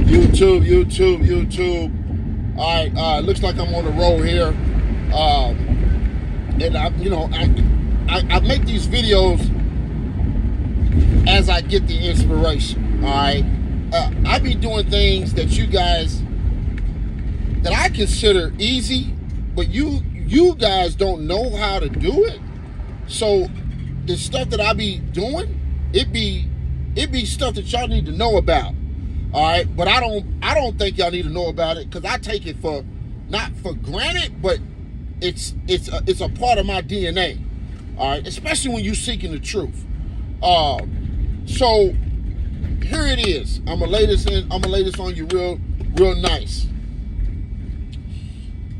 YouTube. All right, looks like I'm on the road here, and I make these videos as I get the inspiration. All right, I be doing things that you guys that I consider easy, but you guys don't know how to do it. So the stuff that I be doing, it be stuff that y'all need to know about. All right, but I don't think y'all need to know about it because I take it for not for granted, but it's a part of my DNA. All right, especially when you're seeking the truth. So here it is. I'm gonna lay this on you real nice.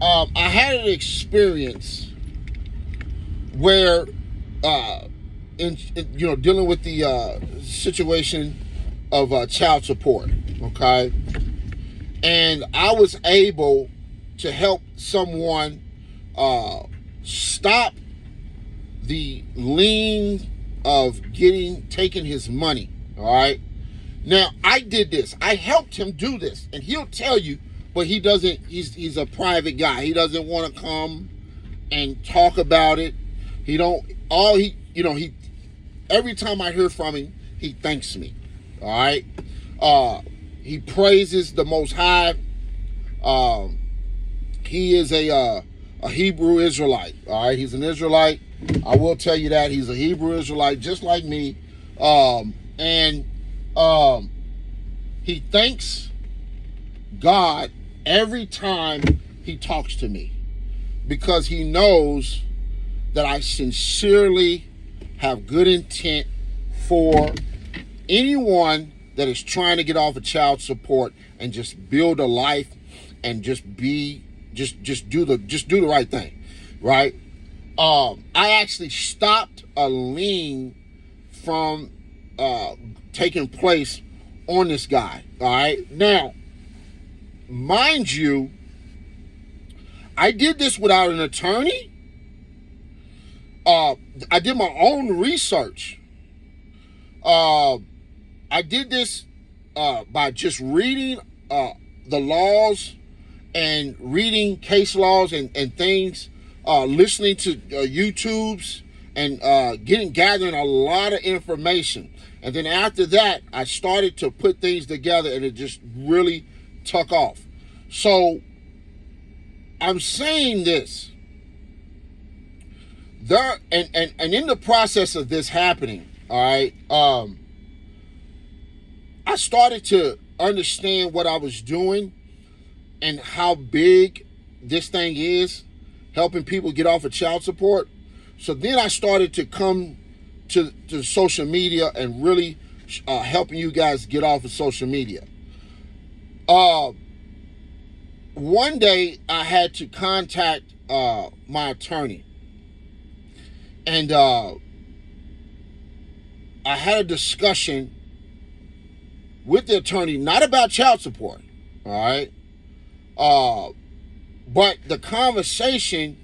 I had an experience where, dealing with the situation of child support, okay, and I was able to help someone stop the lien of taking his money. All right. Now I did this. I helped him do this, and he'll tell you. But he doesn't. He's a private guy. He doesn't want to come and talk about it. He don't. He. Every time I hear from him, he thanks me. All right. He praises the Most High. He is a Hebrew Israelite. All right. He's an Israelite. I will tell you that he's a Hebrew Israelite, just like me. He thanks God every time he talks to me because he knows that I sincerely have good intent for anyone that is trying to get off of child support and just build a life and just do the right thing, right? I actually stopped a lien from taking place on this guy. All right, now mind you, I did this without an attorney. I did my own research. I did this by just reading the laws and reading case laws and things, listening to YouTubes and gathering a lot of information. And then after that, I started to put things together, and it just really took off. So I'm saying this. And in the process of this happening, all right, I started to understand what I was doing and how big this thing is, helping people get off of child support. So then I started to come to social media and really helping you guys get off of social media. One day I had to contact my attorney, and I had a discussion with the attorney, not about child support, all right, but the conversation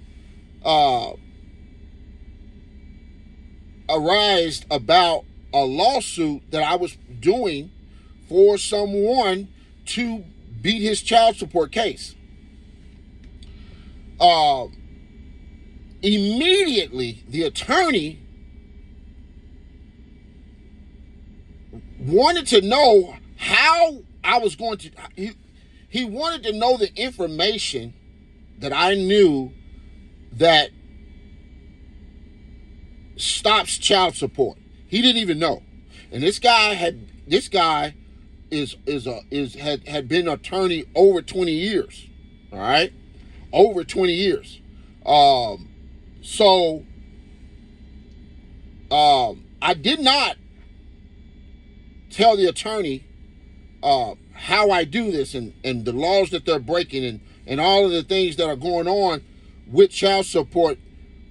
arose about a lawsuit that I was doing for someone to beat his child support case. Immediately, the attorney wanted to know how I was going to. He wanted to know the information that I knew that stops child support. He didn't even know, and this guy had been attorney over 20 years. All right, over 20 years. I did not tell the attorney how I do this and the laws that they're breaking and all of the things that are going on with child support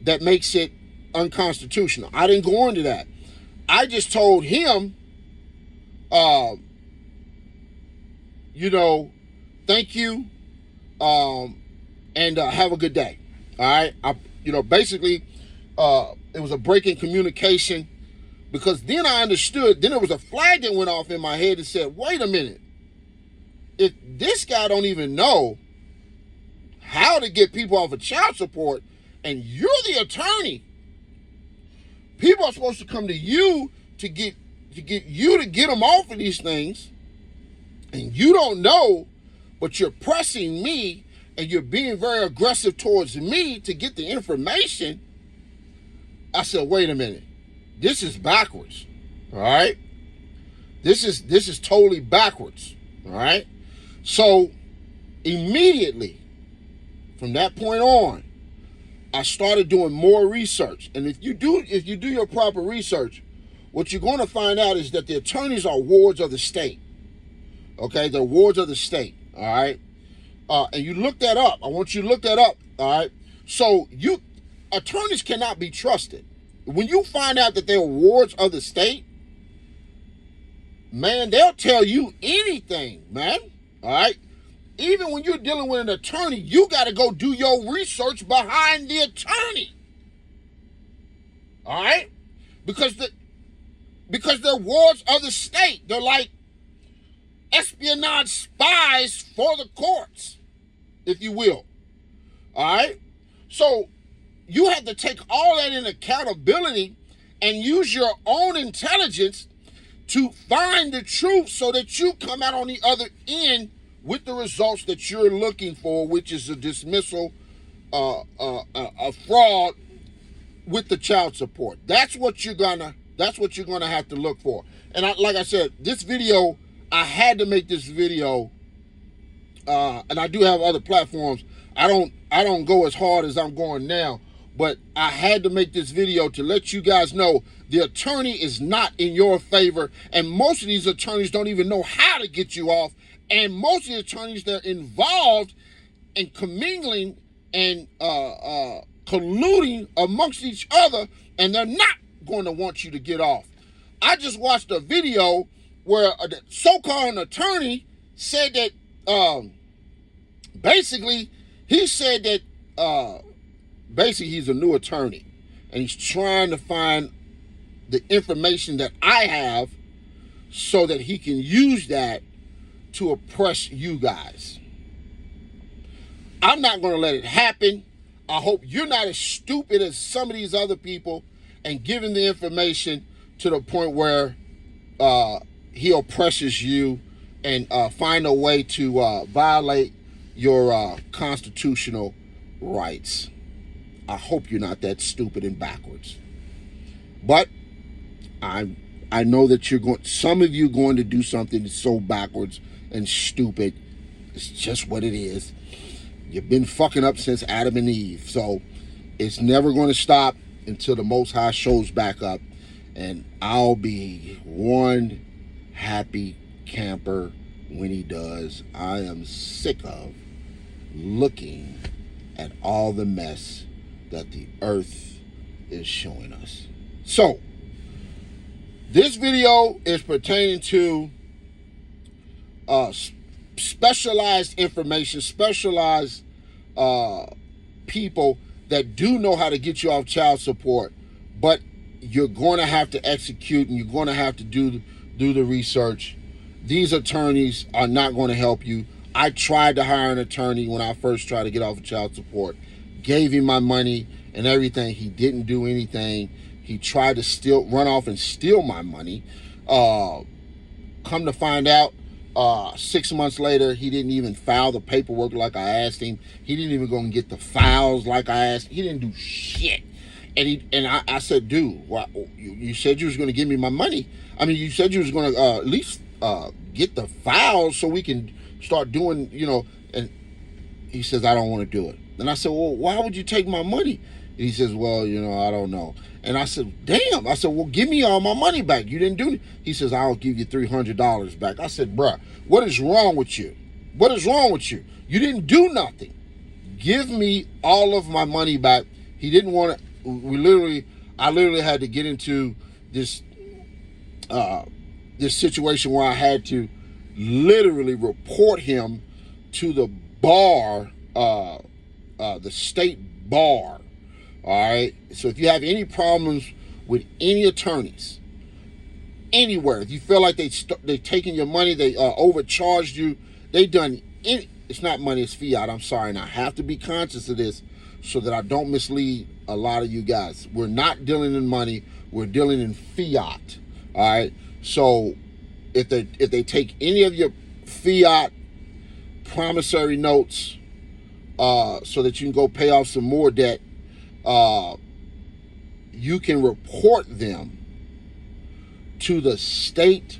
that makes it unconstitutional. I didn't go into that. I just told him, thank you, and have a good day. All right. Basically, it was a break in communication, because then I understood. Then there was a flag that went off in my head and said, wait a minute. if this guy don't even know how to get people off of child support, and you're the attorney, people are supposed to come to you to get them off of these things, and you don't know, but you're pressing me and you're being very aggressive towards me to get the information. I said, wait a minute, this is backwards. All right, this is totally backwards. All right, so immediately from that point on, I started doing more research. And if you do your proper research, what you're going to find out is that the attorneys are wards of the state. Okay, they're wards of the state. All right, and you look that up. I want you to look that up. All right, so attorneys cannot be trusted. When you find out that they're wards of the state, man, they'll tell you anything, man. All right. Even when you're dealing with an attorney, you got to go do your research behind the attorney. All right? Because they're wards of the state. They're like espionage spies for the courts, if you will. All right? So you have to take all that in accountability and use your own intelligence to find the truth so that you come out on the other end with the results that you're looking for, which is a dismissal, a fraud with the child support. That's what you're gonna have to look for. And like I said, this video, I had to make this video, and I do have other platforms. I don't go as hard as I'm going now, but I had to make this video to let you guys know the attorney is not in your favor, and most of these attorneys don't even know how to get you off. And most of the attorneys, they're involved in commingling and colluding amongst each other, and they're not going to want you to get off. I just watched a video where a so-called attorney said that basically he's a new attorney, and he's trying to find the information that I have so that he can use that to oppress you guys. I'm not going to let it happen. I hope you're not as stupid as some of these other people and giving the information to the point where he oppresses you and find a way to violate your constitutional rights. I hope you're not that stupid and backwards. But I know that some of you going to do something that's so backwards and stupid. It's just what it is. You've been fucking up since Adam and Eve. So it's never going to stop until the Most High shows back up. And I'll be one happy camper when he does. I am sick of looking at all the mess that the earth is showing us. So this video is pertaining to specialized information, specialized people that do know how to get you off child support, but you're going to have to execute and you're going to have to do the research. These attorneys are not going to help you. I tried to hire an attorney when I first tried to get off of child support, gave him my money and everything. He didn't do anything. He tried to run off and steal my money. Come to find out, 6 months later, he didn't even file the paperwork like I asked him. He didn't even go and get the files like I asked. He didn't do shit. And I said, dude, you said you was going to give me my money. I mean, you said you was going to at least get the files so we can start doing, and he says, I don't want to do it. And I said, well, why would you take my money? And he says, well, I don't know. And I said, damn. I said, well, give me all my money back. You didn't do it. He says, I'll give you $300 back. I said, bruh, what is wrong with you? What is wrong with you? You didn't do nothing. Give me all of my money back. He didn't want to. I literally had to get into this situation where I had to literally report him to the bar, the state bar. All right. So if you have any problems with any attorneys anywhere, if you feel like they taking your money, they overcharged you, they done any, it's not money, it's fiat. I'm sorry, and I have to be conscious of this so that I don't mislead a lot of you guys. We're not dealing in money, we're dealing in fiat. All right. So if they take any of your fiat promissory notes, so that you can go pay off some more debt, you can report them to the state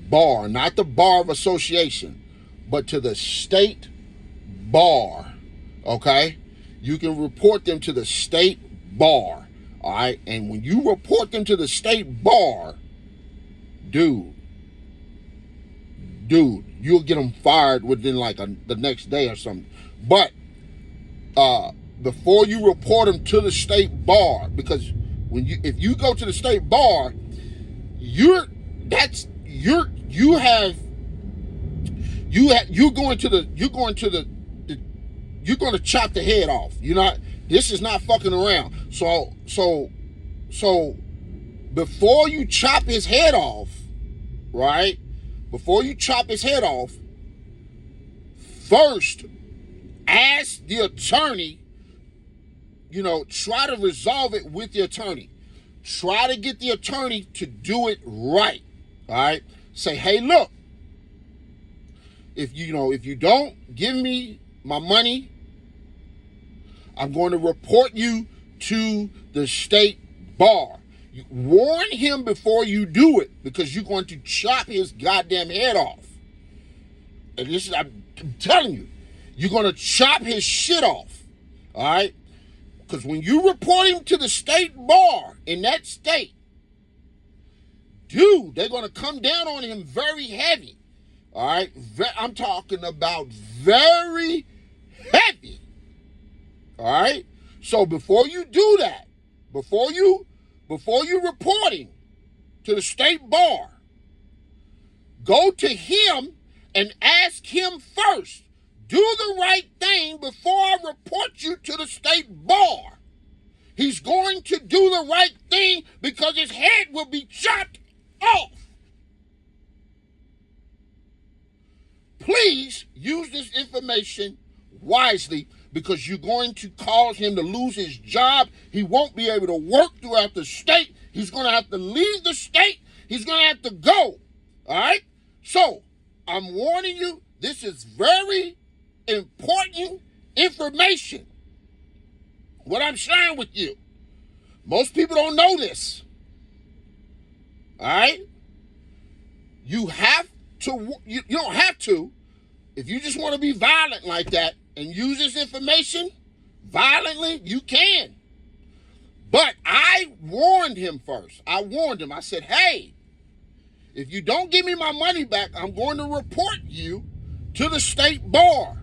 bar, not the bar of association, but to the state bar. Okay? You can report them to the state bar. All right? And when you report them to the state bar, dude, you'll get them fired within like the next day or something. But before you report them to the state bar, because if you go to the state bar, you're going to chop the head off. This is not fucking around. So before you chop his head off, right? Before you chop his head off, first ask the attorney, try to resolve it with the attorney. Try to get the attorney to do it right. All right? Say, hey, look, if you don't give me my money, I'm going to report you to the state bar. You warn him before you do it, because you're going to chop his goddamn head off. And I'm telling you, you're going to chop his shit off. All right? Because when you report him to the state bar in that state, dude, they're going to come down on him very heavy. All right? I'm talking about very heavy. All right? So before you do that, before you report him to the state bar, go to him and ask him first, do the right thing before I report you to the state bar. He's going to do the right thing because his head will be chopped off. Please use this information wisely, because you're going to cause him to lose his job. He won't be able to work throughout the state. He's going to have to leave the state. He's going to have to go. All right? So, I'm warning you, this is very important information, what I'm sharing with you. Most people don't know this. All right? You don't have to. If you just want to be violent like that and use this information violently, you can. But I warned him first. I warned him. I said, hey, if you don't give me my money back, I'm going to report you to the state bar.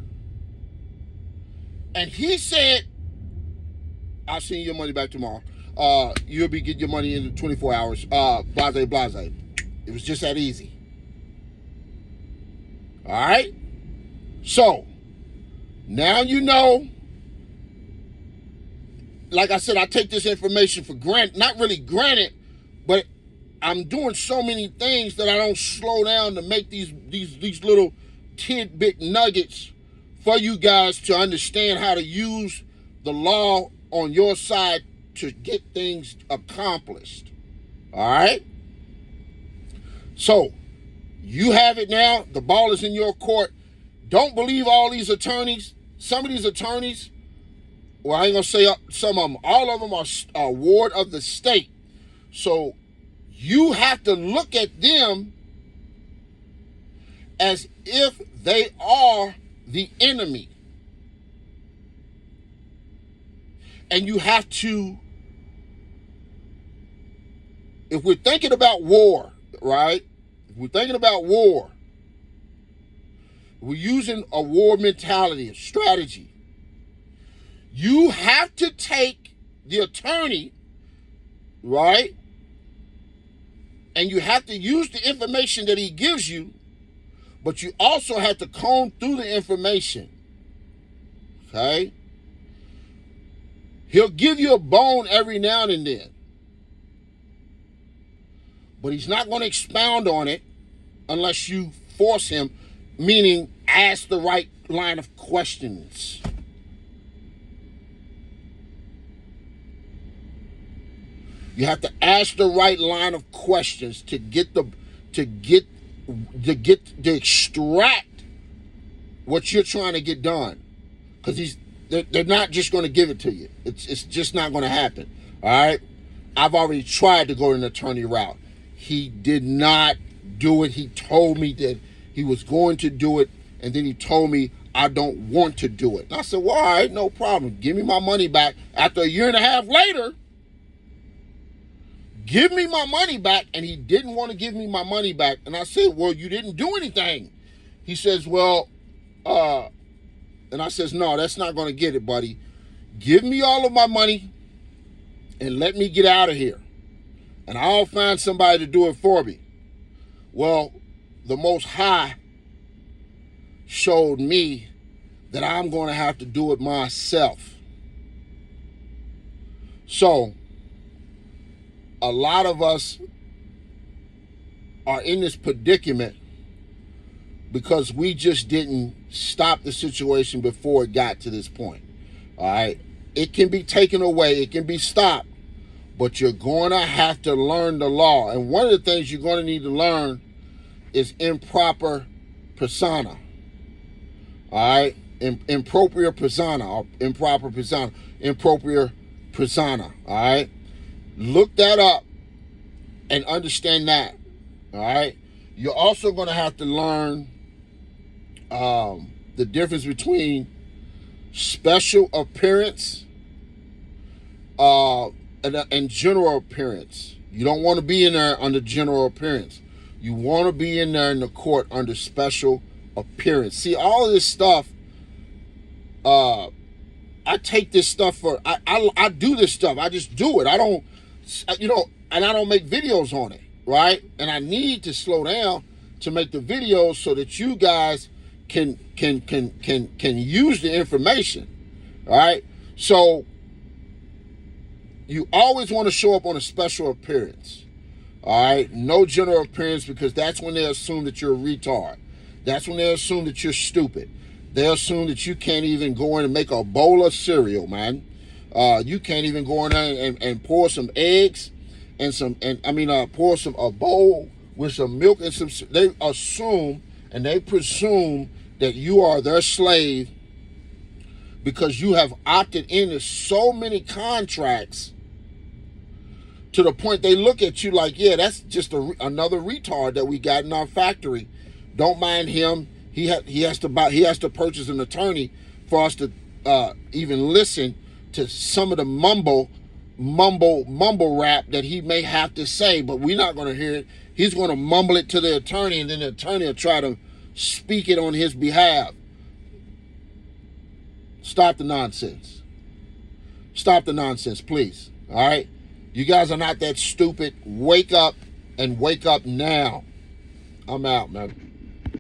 And he said, I'll send you your money back tomorrow. You'll be getting your money in 24 hours. Blase. It was just that easy. All right? So, now you know. Like I said, I take this information for granted. Not really granted, but I'm doing so many things that I don't slow down to make these little tidbit nuggets for you guys to understand how to use the law on your side to get things accomplished. All right? So, you have it now. The ball is in your court. Don't believe all these attorneys. Some of these attorneys, well, I ain't going to say some of them. All of them are ward of the state. So, you have to look at them as if they are the enemy. And you have to, if we're thinking about war, right? If we're thinking about war, we're using a war mentality, a strategy. You have to take the attorney, right? And you have to use the information that he gives you, but you also have to comb through the information. Okay? He'll give you a bone every now and then, but he's not going to expound on it unless you force him, meaning ask the right line of questions. You have to ask the right line of questions to extract what you're trying to get done. Because they're not just going to give it to you. It's just not going to happen. All right? I've already tried to go an attorney route. He did not do it. He told me that he was going to do it, and then he told me I don't want to do it. And I said, well, all right, no problem. Give me my money back. After a year and a half later, give me my money back, and he didn't want to give me my money back. And I said, well, you didn't do anything. He says, well, and I says, no, that's not going to get it, buddy. Give me all of my money and let me get out of here. And I'll find somebody to do it for me. Well, the Most High showed me that I'm going to have to do it myself. So, a lot of us are in this predicament because we just didn't stop the situation before it got to this point. All right? It can be taken away. It can be stopped. But you're going to have to learn the law. And one of the things you're going to need to learn is improper persona. All right? Improper persona or improper persona. Improper persona. All right? Look that up and understand that. All right? You're also going to have to learn the difference between special appearance and general appearance. You don't want to be in there under general appearance. You want to be in there in the court under special appearance. See, all of this stuff, I take this stuff for, I do this stuff. I just do it. I don't, and I don't make videos on it, right? And I need to slow down to make the videos so that you guys can use the information, all right? So you always want to show up on a special appearance, all right? No general appearance, because that's when they assume that you're a retard. That's when they assume that you're stupid. They assume that you can't even go in and make a bowl of cereal, man. You can't even go in there and pour some eggs and pour a bowl with some milk and some. They assume and they presume that you are their slave because you have opted into so many contracts to the point they look at you like, yeah, that's just another retard that we got in our factory. Don't mind him. He has to purchase an attorney for us to even listen to some of the mumble rap that he may have to say, but we're not going to hear it. He's going to mumble it to the attorney, and then the attorney will try to speak it on his behalf. Stop the nonsense. Stop the nonsense, please. All right? You guys are not that stupid. Wake up, and wake up now. I'm out, man.